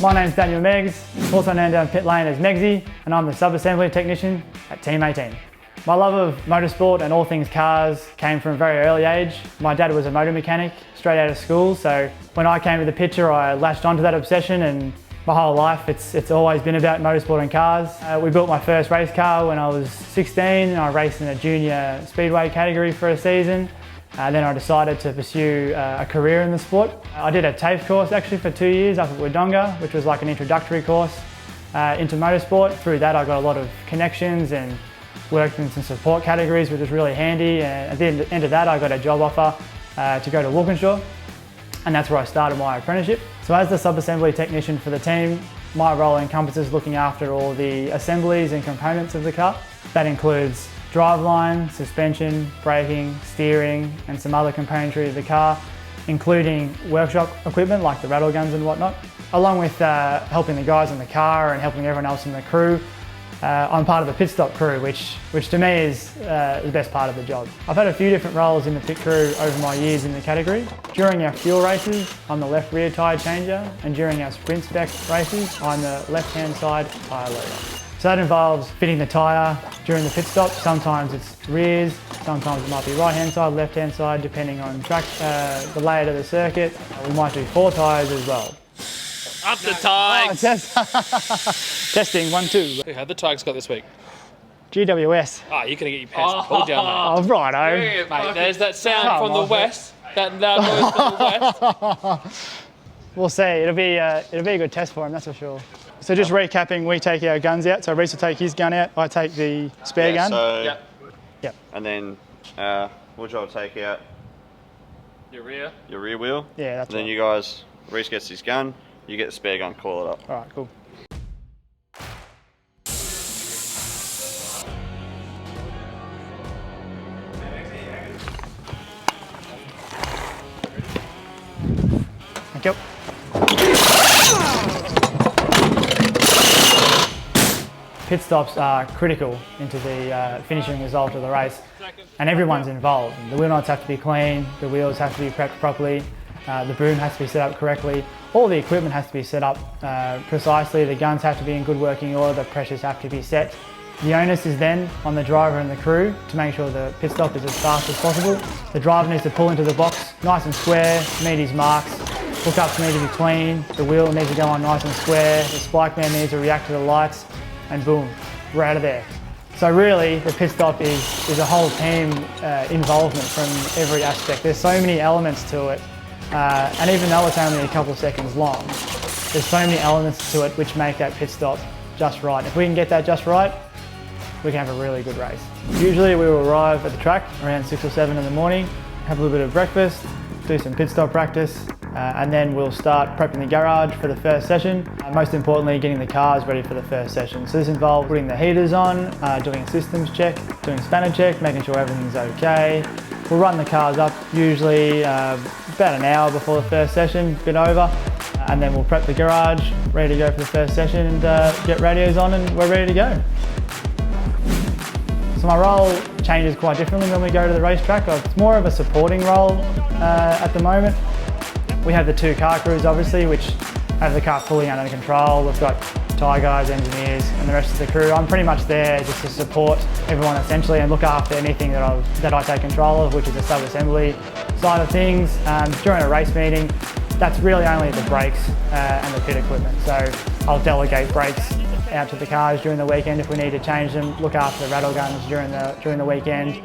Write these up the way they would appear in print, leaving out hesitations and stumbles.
My name's Daniel Meggs, also known down pit lane as Meggsy, and I'm the sub-assembly technician at Team 18. My love of motorsport and all things cars came from a very early age. My dad was a motor mechanic straight out of school, so when I came to the picture I latched onto that obsession, and my whole life it's always been about motorsport and cars. We built my first race car when I was 16 and I raced in a junior speedway category for a season. Then I decided to pursue a career in the sport. I did a TAFE course actually for 2 years up at Wodonga, which was like an introductory course into motorsport. Through that I got a lot of connections and worked in some support categories, which was really handy. And at the end of that I got a job offer to go to Walkinshaw, and that's where I started my apprenticeship. So as the sub-assembly technician for the team, my role encompasses looking after all the assemblies and components of the car. That includes driveline, suspension, braking, steering, and some other componentry of the car, including workshop equipment like the rattle guns and whatnot. Along with helping the guys in the car and helping everyone else in the crew, I'm part of the pit stop crew, which to me is the best part of the job. I've had a few different roles in the pit crew over my years in the category. During our fuel races, I'm the left rear tyre changer, and during our sprint spec races, I'm the left-hand side tyre loader. So that involves fitting the tyre during the pit stop. Sometimes it's rears, sometimes it might be right-hand side, left-hand side, depending on track, the layout of the circuit. We might do 4 tyres as well. Up the tags! Oh, testing, 1, 2. How the tags got this week? GWS. Oh, you're going to get your pants pulled down, mate. Oh, righto. Mate, there's that sound from the west, that loud noise from the west. We'll see. It'll be a good test for him, that's for sure. So just recapping, we take our guns out. So Reese will take his gun out, I take the spare gun. So, yep. And then we'll try to take out Your rear. your rear wheel. Yeah, that's and then right. you guys, Reese gets his gun, you get the spare gun, call it up. All right, cool. Thank you. Pit stops are critical into the finishing result of the race, and everyone's involved. The wheel nuts have to be clean, the wheels have to be prepped properly, the boom has to be set up correctly, all the equipment has to be set up precisely, the guns have to be in good working order, the pressures have to be set. The onus is then on the driver and the crew to make sure the pit stop is as fast as possible. The driver needs to pull into the box nice and square, meet his marks, hook ups need to be clean, the wheel needs to go on nice and square, the spike man needs to react to the lights, and boom, we're out of there. So really, the pit stop is a whole team involvement from every aspect. There's so many elements to it, and even though it's only a couple of seconds long, there's so many elements to it which make that pit stop just right. If we can get that just right, we can have a really good race. Usually we will arrive at the track around 6 or 7 in the morning, have a little bit of breakfast, do some pit stop practice, and then we'll start prepping the garage for the first session. Most importantly, getting the cars ready for the first session. So this involves putting the heaters on, doing a systems check, doing a spanner check, making sure everything's okay. We'll run the cars up usually about an hour before the first session, a bit over, and then we'll prep the garage, ready to go for the first session, and get radios on and we're ready to go. So my role changes quite differently when we go to the racetrack. It's more of a supporting role at the moment. We have the 2 car crews obviously, which have the car fully under control. We've got tyre guys, engineers, and the rest of the crew. I'm pretty much there just to support everyone essentially and look after anything that I take control of, which is the sub-assembly side of things. During a race meeting, that's really only the brakes and the pit equipment. So I'll delegate brakes out to the cars during the weekend if we need to change them, look after the rattle guns during the weekend,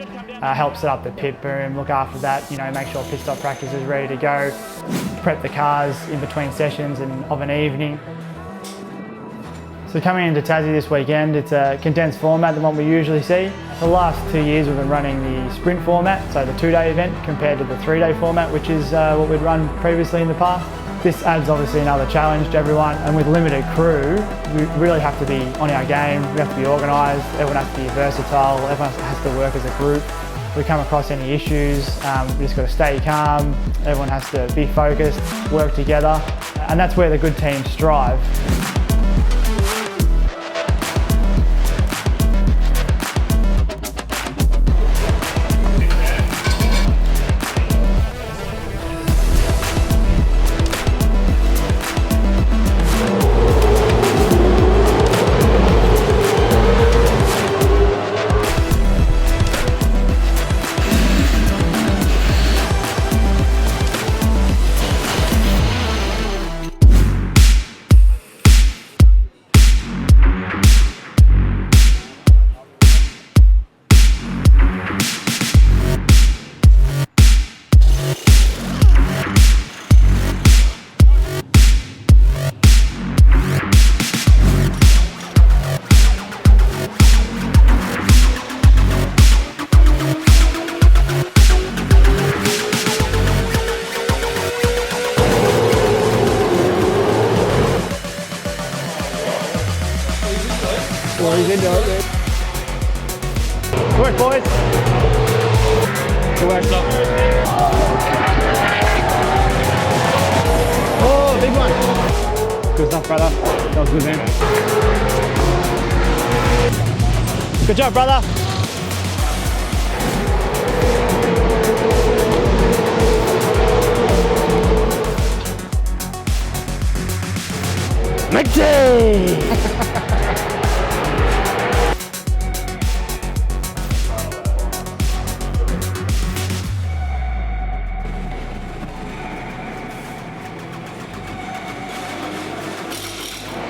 help set up the pit boom, look after that, make sure pit stop practice is ready to go, prep the cars in between sessions and of an evening. So coming into Tassie this weekend, it's a condensed format than what we usually see. For the last 2 years we've been running the sprint format, so the 2-day event compared to the 3-day format, which is what we'd run previously in the past. This adds obviously another challenge to everyone, and with limited crew, we really have to be on our game, we have to be organised, everyone has to be versatile, everyone has to work as a group. If we come across any issues, we just got to stay calm, everyone has to be focused, work together, and that's where the good teams strive. Well, he's into it, dude. Good work, boys. Good work. Oh, big one. Good stuff, brother. That was good, man. Good job, brother.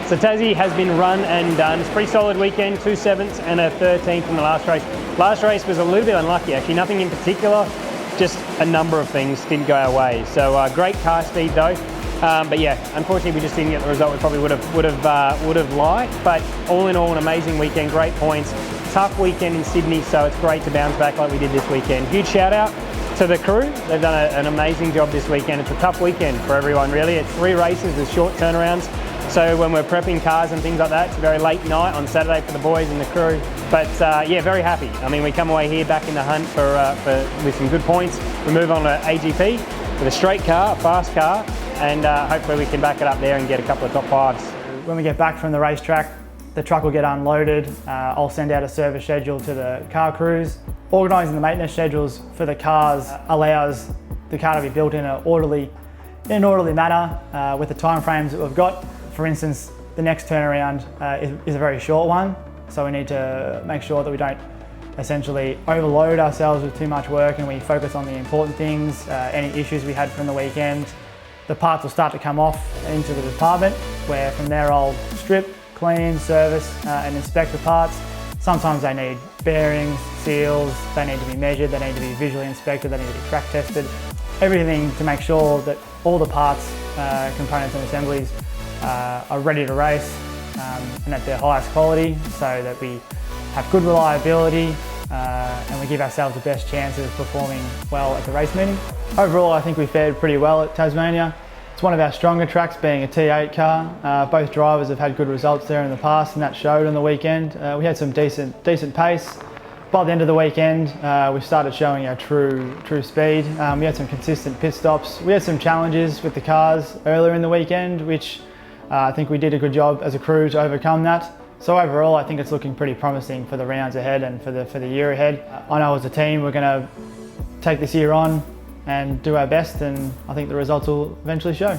So Tassie has been run and done. It's a pretty solid weekend, 2 7ths and a 13th in the last race. Last race was a little bit unlucky actually, nothing in particular, just a number of things didn't go our way. So great car speed though. But yeah, unfortunately we just didn't get the result we probably would have liked. But all in all, an amazing weekend, great points. Tough weekend in Sydney, so it's great to bounce back like we did this weekend. Huge shout out to the crew. They've done an amazing job this weekend. It's a tough weekend for everyone really. It's 3 races with short turnarounds. So when we're prepping cars and things like that, it's a very late night on Saturday for the boys and the crew. But yeah, very happy. I mean, we come away here back in the hunt with some good points. We move on to AGP with a straight car, a fast car, and hopefully we can back it up there and get a couple of top 5s. When we get back from the racetrack, the truck will get unloaded. I'll send out a service schedule to the car crews. Organising the maintenance schedules for the cars allows the car to be built in an orderly manner with the time frames that we've got. For instance, the next turnaround is a very short one, so we need to make sure that we don't essentially overload ourselves with too much work and we focus on the important things, any issues we had from the weekend. The parts will start to come off into the department where from there I'll strip, clean, service and inspect the parts. Sometimes they need bearings, seals, they need to be measured, they need to be visually inspected, they need to be track tested. Everything to make sure that all the parts, components and assemblies are ready to race and at their highest quality so that we have good reliability and we give ourselves the best chances of performing well at the race meeting. Overall, I think we fared pretty well at Tasmania. It's one of our stronger tracks, being a T8 car. Both drivers have had good results there in the past and that showed on the weekend. We had some decent pace. By the end of the weekend, we started showing our true speed. We had some consistent pit stops. We had some challenges with the cars earlier in the weekend, which I think we did a good job as a crew to overcome that. So overall, I think it's looking pretty promising for the rounds ahead and for the year ahead. I know as a team we're going to take this year on and do our best, and I think the results will eventually show.